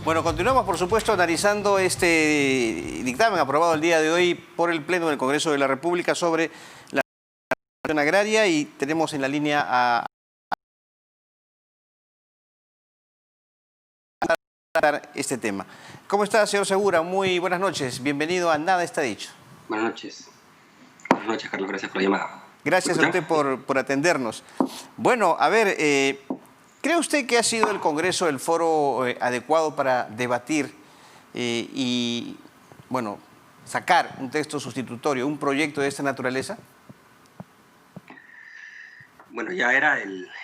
Bueno, continuamos, por supuesto, analizando este dictamen aprobado el día de hoy por el Pleno del Congreso de la República sobre la reforma agraria, y tenemos en la línea a tratar este tema. ¿Cómo está, señor Segura? Muy buenas noches. Bienvenido a Nada Está Dicho. Buenas noches. Buenas noches, Carlos. Gracias por la llamada. Gracias a usted por atendernos. Bueno, a ver, ¿cree usted que ha sido el Congreso el foro adecuado para debatir y, bueno, sacar un texto sustitutorio, un proyecto de esta naturaleza? Bueno, ya era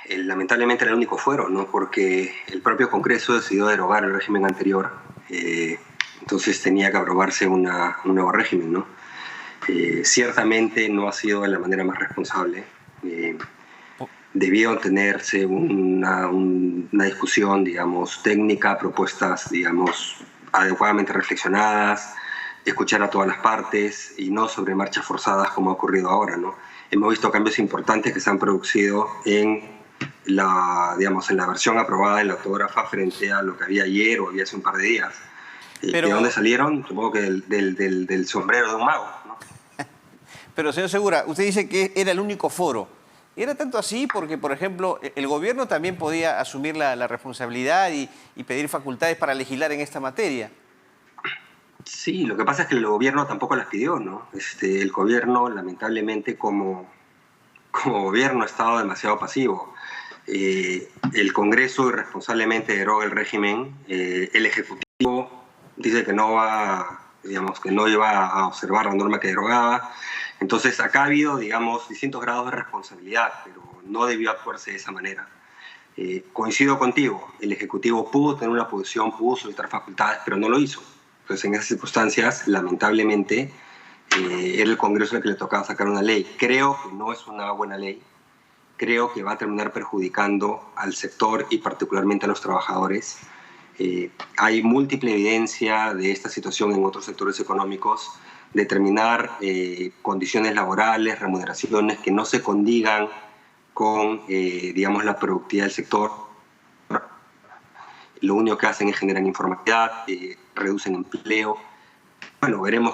lamentablemente era el único fuero, ¿no? Porque el propio Congreso decidió derogar el régimen anterior, entonces tenía que aprobarse un nuevo régimen, ¿no? Ciertamente no ha sido de la manera más responsable. Debió tenerse una discusión, digamos, técnica, propuestas, digamos, adecuadamente reflexionadas, escuchar a todas las partes y no sobre marchas forzadas como ha ocurrido ahora, ¿no? Hemos visto cambios importantes que se han producido en la versión aprobada en la autógrafa frente a lo que había ayer o había hace un par de días. Pero, ¿de dónde salieron? Supongo que del sombrero de un mago, ¿no? Pero, señor Segura, usted dice que era el único foro. ¿Era tanto así? Porque, por ejemplo, el gobierno también podía asumir la responsabilidad y pedir facultades para legislar en esta materia. Sí, lo que pasa es que el gobierno tampoco las pidió, ¿no? El gobierno, lamentablemente, como gobierno ha estado demasiado pasivo. El Congreso irresponsablemente deroga el régimen, el Ejecutivo dice que no va, digamos, que no iba a observar la norma que derogaba. Entonces acá ha habido, digamos, distintos grados de responsabilidad, pero no debió actuarse de esa manera. Coincido contigo, el Ejecutivo pudo tener una posición, pudo solicitar facultades, pero no lo hizo. Entonces, en esas circunstancias, lamentablemente, era el Congreso el que le tocaba sacar una ley. Creo que no es una buena ley. Creo que va a terminar perjudicando al sector y particularmente a los trabajadores. Hay múltiple evidencia de esta situación en otros sectores económicos, determinar condiciones laborales, remuneraciones que no se condigan con, digamos, la productividad del sector. Lo único que hacen es generar informalidad, reducen empleo. Bueno, veremos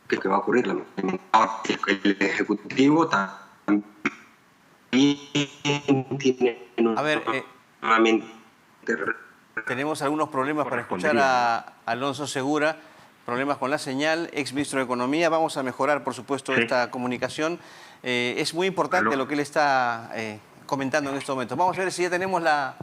qué va a ocurrir. El Ejecutivo también tiene nuevamente... Tenemos algunos problemas para escuchar a Alonso Segura, problemas con la señal, ex ministro de Economía. Vamos a mejorar, por supuesto, esta comunicación. Es muy importante lo que él está comentando en estos momentos. Vamos a ver si ya tenemos la...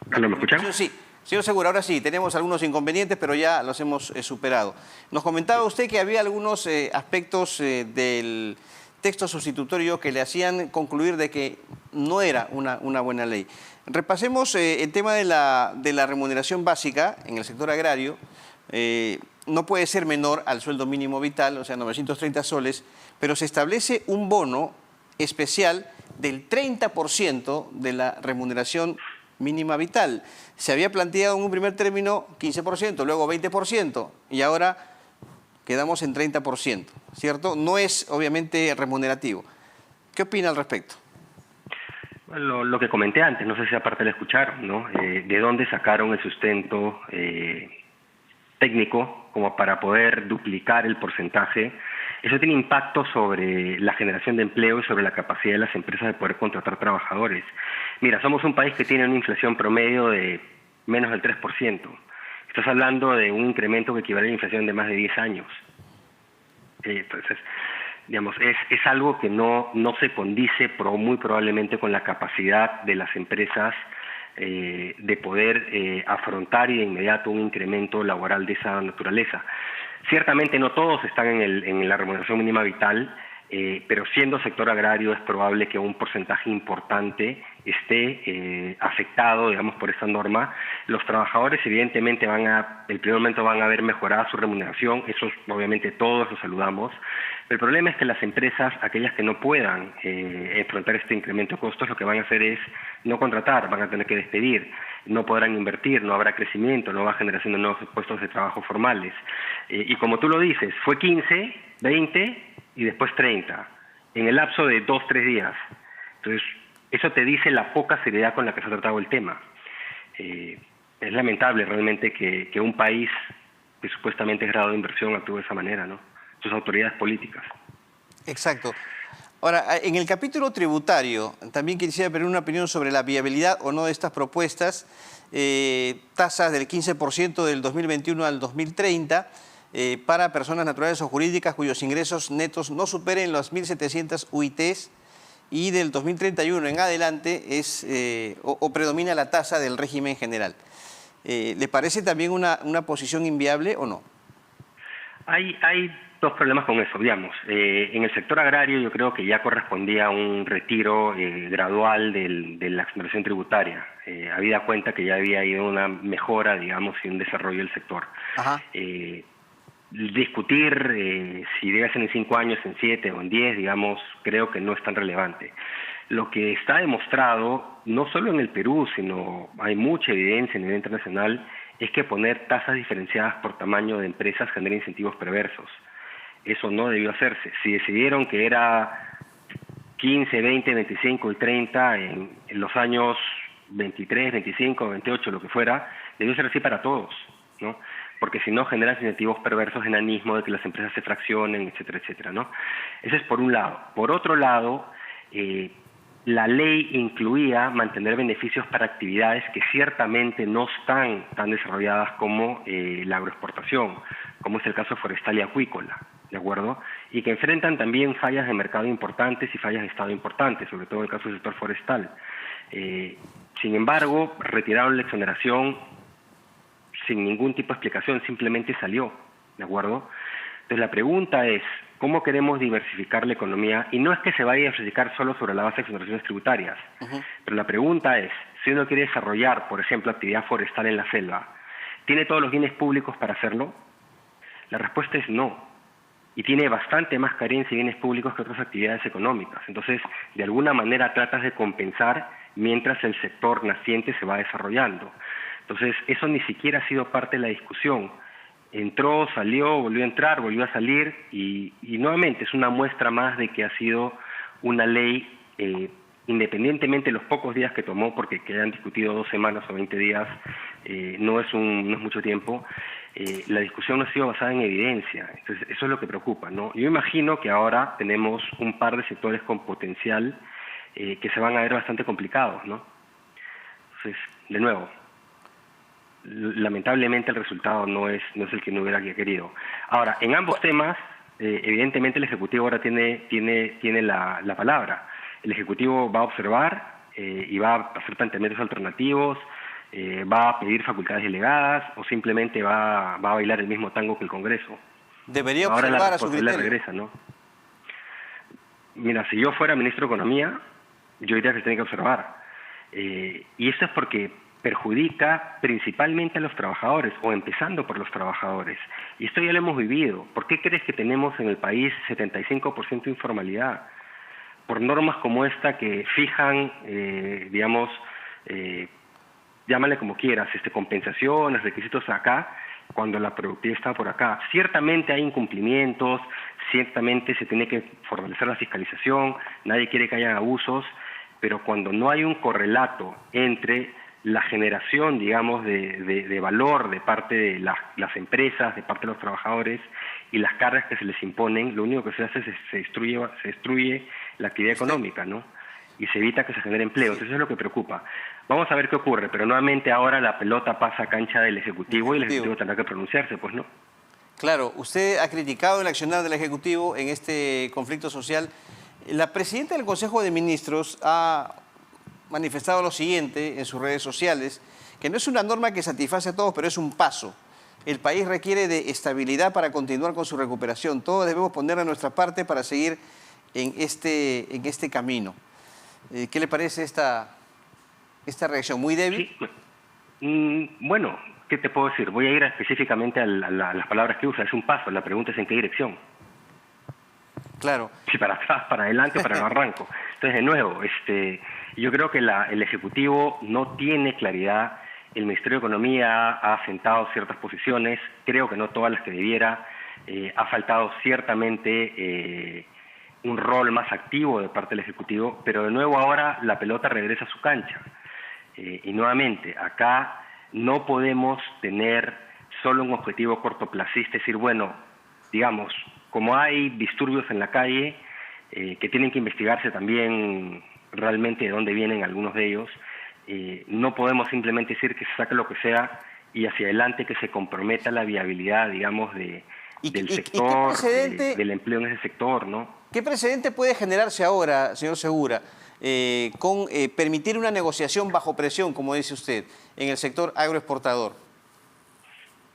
¿Me escuchan? Sí. Señor Segura, ahora sí, tenemos algunos inconvenientes, pero ya los hemos superado. Nos comentaba usted que había algunos aspectos del texto sustitutorio que le hacían concluir de que no era una buena ley. Repasemos el tema de la remuneración básica en el sector agrario. No puede ser menor al sueldo mínimo vital, o sea, 930 soles, pero se establece un bono especial del 30% de la remuneración mínima vital. Se había planteado en un primer término 15%, luego 20%, y ahora quedamos en 30%, ¿cierto? No es obviamente remunerativo. ¿Qué opina al respecto? Lo que comenté antes, no sé si aparte lo escucharon, ¿no? ¿De dónde sacaron el sustento técnico como para poder duplicar el porcentaje? Eso tiene impacto sobre la generación de empleo y sobre la capacidad de las empresas de poder contratar trabajadores. Mira, somos un país que tiene una inflación promedio de menos del 3%. Estás hablando de un incremento que equivale a la inflación de más de 10 años. Entonces, digamos, es algo que no se condice muy probablemente con la capacidad de las empresas de poder afrontar y de inmediato un incremento laboral de esa naturaleza. Ciertamente no todos están en la remuneración mínima vital, pero siendo sector agrario es probable que un porcentaje importante esté afectado, digamos, por esta norma. Los trabajadores evidentemente el primer momento van a ver mejorada su remuneración, eso obviamente todos lo saludamos. El problema es que las empresas, aquellas que no puedan enfrentar este incremento de costos, lo que van a hacer es no contratar, van a tener que despedir, no podrán invertir, no habrá crecimiento, no habrá generación de nuevos puestos de trabajo formales. Y como tú lo dices, fue 15, 20 y después 30, en el lapso de 2-3 días. Entonces, eso te dice la poca seriedad con la que se ha tratado el tema. Es lamentable realmente que un país que supuestamente es grado de inversión actúe de esa manera, ¿no? Sus autoridades políticas. Exacto. Ahora, en el capítulo tributario, también quisiera pedir una opinión sobre la viabilidad o no de estas propuestas, tasas del 15% del 2021 al 2030 para personas naturales o jurídicas cuyos ingresos netos no superen los 1.700 UITs, y del 2031 en adelante predomina la tasa del régimen general. ¿Le parece también una posición inviable o no? Hay dos problemas con eso, digamos. En el sector agrario yo creo que ya correspondía a un retiro gradual de la exoneración tributaria, habida cuenta que ya había ido una mejora, digamos, y un desarrollo del sector. Ajá. Discutir si debe ser en 5 años, en 7 o en 10, digamos, creo que no es tan relevante. Lo que está demostrado, no solo en el Perú, sino hay mucha evidencia a nivel internacional, es que poner tasas diferenciadas por tamaño de empresas genera incentivos perversos. Eso no debió hacerse. Si decidieron que era 15, 20, 25 y 30 en los años 23, 25, 28, lo que fuera, debió ser así para todos, ¿no? Porque si no generan incentivos perversos, enanismo de que las empresas se fraccionen, etcétera, etcétera, ¿no? Eso es por un lado. Por otro lado, la ley incluía mantener beneficios para actividades que ciertamente no están tan desarrolladas como la agroexportación, como es el caso forestal y acuícola, ¿de acuerdo? Y que enfrentan también fallas de mercado importantes y fallas de Estado importantes, sobre todo en el caso del sector forestal. Sin embargo, retiraron la exoneración sin ningún tipo de explicación, simplemente salió, ¿de acuerdo? Entonces la pregunta es, ¿cómo queremos diversificar la economía? Y no es que se vaya a diversificar solo sobre la base de exoneraciones tributarias, pero la pregunta es, si uno quiere desarrollar, por ejemplo, actividad forestal en la selva, ¿tiene todos los bienes públicos para hacerlo? La respuesta es no. Y tiene bastante más carencia de bienes públicos que otras actividades económicas. Entonces, de alguna manera tratas de compensar mientras el sector naciente se va desarrollando. Entonces, eso ni siquiera ha sido parte de la discusión. Entró, salió, volvió a entrar, volvió a salir y nuevamente es una muestra más de que ha sido una ley, independientemente de los pocos días que tomó, porque que hayan discutido 2 semanas o 20 días no es mucho tiempo, la discusión no ha sido basada en evidencia. Entonces, eso es lo que preocupa, ¿no? Yo imagino que ahora tenemos un par de sectores con potencial que se van a ver bastante complicados, ¿no? Entonces, de nuevo, lamentablemente el resultado no es el que no hubiera querido. Ahora, en ambos temas, evidentemente el Ejecutivo ahora tiene la palabra. El Ejecutivo va a observar y va a hacer planteamientos alternativos, va a pedir facultades delegadas o simplemente va a bailar el mismo tango que el Congreso. Debería ahora observar la a su responsabilidad criterio. regresa, ¿no? Mira, si yo fuera ministro de Economía, yo diría que se tiene que observar. Y esto es porque perjudica principalmente a los trabajadores, o empezando por los trabajadores. Y esto ya lo hemos vivido. ¿Por qué crees que tenemos en el país 75% de informalidad? Por normas como esta que fijan, digamos, llámale como quieras, compensaciones, requisitos acá, cuando la productividad está por acá. Ciertamente hay incumplimientos, ciertamente se tiene que fortalecer la fiscalización, nadie quiere que haya abusos, pero cuando no hay un correlato entre la generación, digamos, de valor de parte de las empresas, de parte de los trabajadores y las cargas que se les imponen, lo único que se hace es se destruye la actividad económica, ¿no? Y se evita que se genere empleo. Entonces eso es lo que preocupa. Vamos a ver qué ocurre, pero nuevamente ahora la pelota pasa a cancha del Ejecutivo y el Ejecutivo tendrá que pronunciarse, pues, ¿no? Claro, usted ha criticado el accionar del Ejecutivo en este conflicto social. La presidenta del Consejo de Ministros ha manifestado lo siguiente en sus redes sociales, que no es una norma que satisface a todos, pero es un paso. El país requiere de estabilidad para continuar con su recuperación. Todos debemos poner a nuestra parte para seguir en este camino. ¿Qué le parece esta reacción? ¿Muy débil? Sí. Bueno, ¿qué te puedo decir? Voy a ir específicamente a las palabras que usa. Es un paso. La pregunta es en qué dirección. Claro. Si para atrás, para adelante, para el arranco. Entonces, de nuevo, yo creo que el Ejecutivo no tiene claridad. El Ministerio de Economía ha asentado ciertas posiciones, creo que no todas las que debiera. Ha faltado ciertamente un rol más activo de parte del Ejecutivo, pero de nuevo ahora la pelota regresa a su cancha. Y nuevamente, acá no podemos tener solo un objetivo cortoplacista, es decir, bueno, digamos, como hay disturbios en la calle, que tienen que investigarse también realmente de dónde vienen algunos de ellos, no podemos simplemente decir que se saque lo que sea y hacia adelante que se comprometa la viabilidad, digamos, del sector, del empleo en ese sector, ¿no? ¿Qué precedente puede generarse ahora, señor Segura, con permitir una negociación bajo presión, como dice usted, en el sector agroexportador?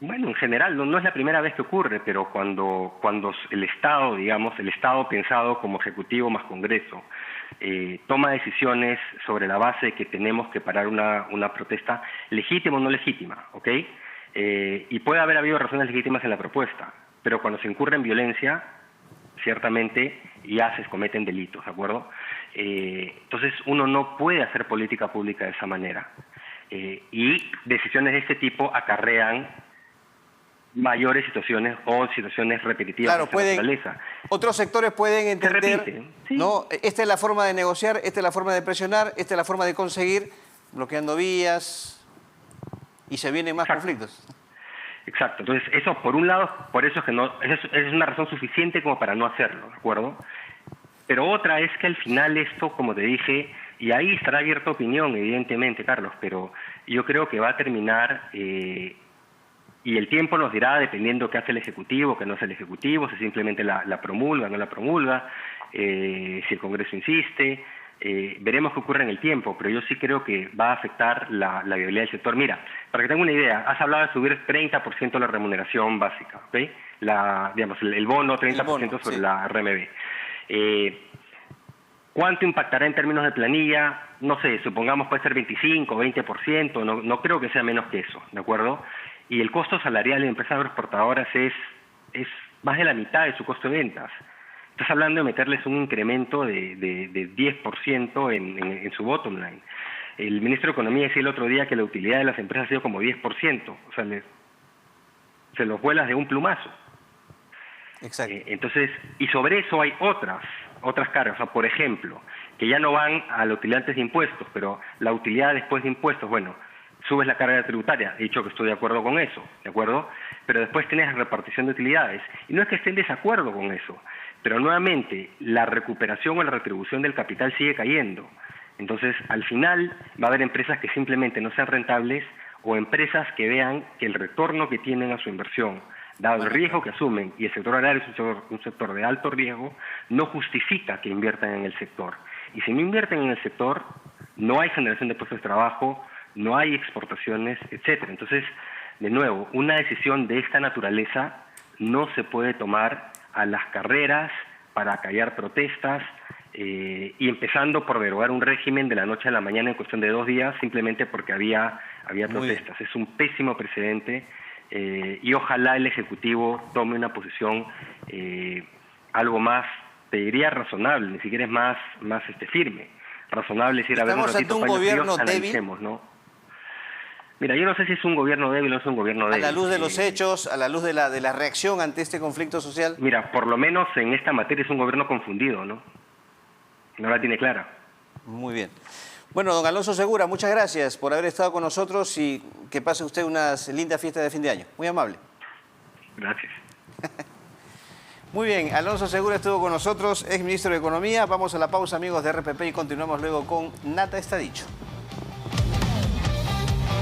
Bueno, en general, no es la primera vez que ocurre, pero cuando el Estado, digamos, el Estado pensado como Ejecutivo más Congreso, toma decisiones sobre la base de que tenemos que parar una protesta legítima o no legítima, ¿ok? Y puede haber habido razones legítimas en la propuesta, pero cuando se incurre en violencia, ciertamente ya se cometen delitos, ¿de acuerdo? Entonces uno no puede hacer política pública de esa manera. Y decisiones de este tipo acarrean mayores situaciones o situaciones repetitivas de esta naturaleza. Otros sectores pueden entender, sí. ¿no? Esta es la forma de negociar, esta es la forma de presionar, esta es la forma de conseguir, bloqueando vías, y se vienen más conflictos. Exacto. Entonces, eso por un lado, por eso es que no, es una razón suficiente como para no hacerlo, ¿de acuerdo? Pero otra es que al final esto, como te dije, y ahí estará abierta opinión, evidentemente, Carlos, pero yo creo que va a terminar, y el tiempo nos dirá, dependiendo qué hace el Ejecutivo, qué no hace el Ejecutivo, si simplemente la promulga, no la promulga, si el Congreso insiste, veremos qué ocurre en el tiempo, pero yo sí creo que va a afectar la viabilidad del sector. Mira, para que tenga una idea, has hablado de subir 30% la remuneración básica, ¿ok? Digamos, el bono, 30% sobre la RMB. ¿Cuánto impactará en términos de planilla? No sé, supongamos puede ser 25, 20%, no creo que sea menos que eso, ¿de acuerdo? Y el costo salarial de empresas agroexportadoras es más de la mitad de su costo de ventas. Estás hablando de meterles un incremento de 10% en su bottom line. El ministro de Economía decía el otro día que la utilidad de las empresas ha sido como 10%, o sea, se los vuelas de un plumazo. Exacto. Entonces, y sobre eso hay otras cargas, o sea, por ejemplo, que ya no van a la utilidad antes de impuestos, pero la utilidad después de impuestos, bueno, subes la carga tributaria, he dicho que estoy de acuerdo con eso, ¿de acuerdo? Pero después tienes la repartición de utilidades, y no es que esté en desacuerdo con eso, pero nuevamente, la recuperación o la retribución del capital sigue cayendo. Entonces, al final, va a haber empresas que simplemente no sean rentables, o empresas que vean que el retorno que tienen a su inversión, dado el riesgo que asumen, y el sector agrario es un sector de alto riesgo, no justifica que inviertan en el sector. Y si no invierten en el sector, no hay generación de puestos de trabajo, no hay exportaciones, etcétera. Entonces, de nuevo, una decisión de esta naturaleza no se puede tomar a las carreras para acallar protestas, y empezando por derogar un régimen de la noche a la mañana en cuestión de 2 días, simplemente porque había protestas. Es un pésimo precedente, y ojalá el Ejecutivo tome una posición algo más, te diría razonable, ni siquiera es más firme. Razonable, es decir, a ver, un ratito, un gobierno analicemos, ¿no? Mira, yo no sé si es un gobierno débil o no es un gobierno débil. A la luz de los hechos, a la luz de la reacción ante este conflicto social. Mira, por lo menos en esta materia es un gobierno confundido, ¿no? No la tiene clara. Muy bien. Bueno, don Alonso Segura, muchas gracias por haber estado con nosotros y que pase usted unas lindas fiestas de fin de año. Muy amable. Gracias. Muy bien, Alonso Segura estuvo con nosotros, ex ministro de Economía. Vamos a la pausa, amigos de RPP, y continuamos luego con Nata Está Dicho.